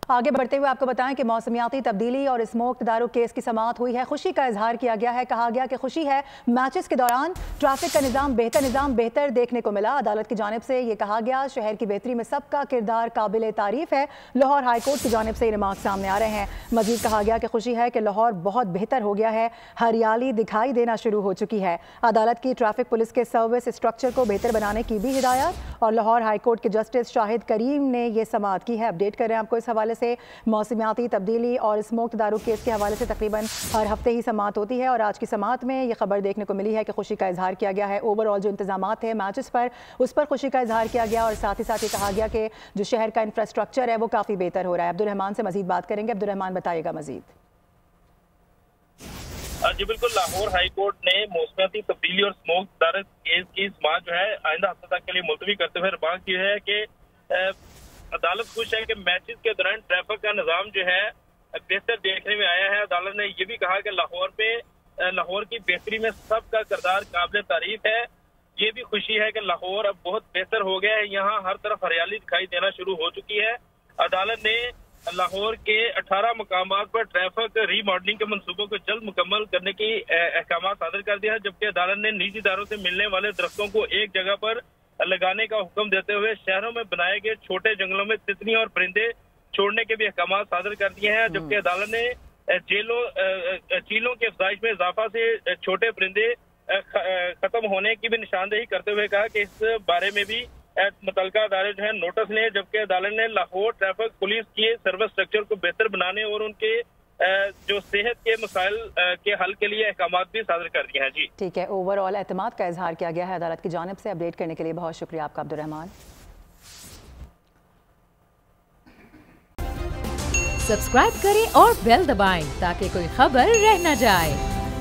आगे बढ़ते हुए आपको बताएं कि मौसमियाती तब्दीली और स्मोक तदारुक केस की समाअत हुई है। खुशी का इजहार किया गया है। कहा गया कि खुशी है मैचेस के दौरान ट्रैफिक का निज़ाम बेहतर देखने को मिला। अदालत की जानिब से ये कहा गया शहर की बेहतरी में सबका किरदार काबिल तारीफ है। लाहौर हाई कोर्ट की जानिब से ये रिमार्क सामने आ रहे हैं। मजीद कहा गया कि खुशी है कि लाहौर बहुत बेहतर हो गया है, हरियाली दिखाई देना शुरू हो चुकी है। अदालत की ट्रैफिक पुलिस के सर्विस स्ट्रक्चर को बेहतर बनाने की भी हिदायत और लाहौर हाई कोर्ट के जस्टिस शाहिद करीम ने यह समाअत की है। अपडेट कर रहे हैं आपको इस हवाले से। मौसमियाती तब्दीली और स्मोक तदारुक केस के हवाले से तकरीबन हर हफ्ते ही समाअत होती है और आज की समाअत में यह खबर देखने को मिली है कि खुशी का इजहार किया गया है। ओवरऑल जो इंतजामात थे मैचेस पर, उस पर खुशी का इजहार किया गया और साथ ही साथ ये कहा गया कि जो शहर का इंफ्रास्ट्रक्चर है वो काफ़ी बेहतर हो रहा है। अब्दुल रहमान से मजीद बात करेंगे। अब्दुल रहमान बताइएगा मजीद। जी बिल्कुल, लाहौर हाई कोर्ट ने मौसमियाती तब्दीली और स्मोक तदारुक केस की समाअत जो है आइंदा हफ्ते तक के लिए मुलतवी करते हुए रिमार्क की है कि अदालत खुश है कि मैचेस के दौरान ट्रैफिक का निज़ाम जो है बेहतर देखने में आया है। अदालत ने ये भी कहा कि लाहौर की बेहतरी में सबका किरदार काबिल तारीफ है। ये भी खुशी है कि लाहौर अब बहुत बेहतर हो गया है, यहाँ हर तरफ हरियाली दिखाई देना शुरू हो चुकी है। अदालत ने लाहौर के 18 मकामात पर ट्रैफिक रीमॉडलिंग के मंसूबों को जल्द मुकम्मल करने की अहकाम सादर कर दिया है, जबकि अदालत ने निजी इदारों से मिलने वाले दरख्तों को एक जगह पर लगाने का हुक्म देते हुए शहरों में बनाए गए छोटे जंगलों में तितलियां और परिंदे छोड़ने के भी अहकाम सादर कर दिए हैं। जबकि अदालत ने चीलों की अफजाइश में इजाफा से छोटे परिंदे खत्म होने की भी निशानदेही करते हुए कहा कि इस बारे में भी मुतल्लिका अदालत जो है नोटिस ने। जबकि अदालत ने लाहौर ट्रैफिक पुलिस के सर्विस स्ट्रक्चर को बेहतर बनाने और उनके जो सेहत के मसाइल के हल के लिए अहकाम भी सादर कर दिए हैं। जी ठीक है, ओवरऑल एतमाद का इजहार किया गया है अदालत की जानिब से। अपडेट करने के लिए बहुत शुक्रिया आपका अब्दुल रहमान। सब्सक्राइब करें और बेल दबाएं ताकि कोई खबर रह न जाए।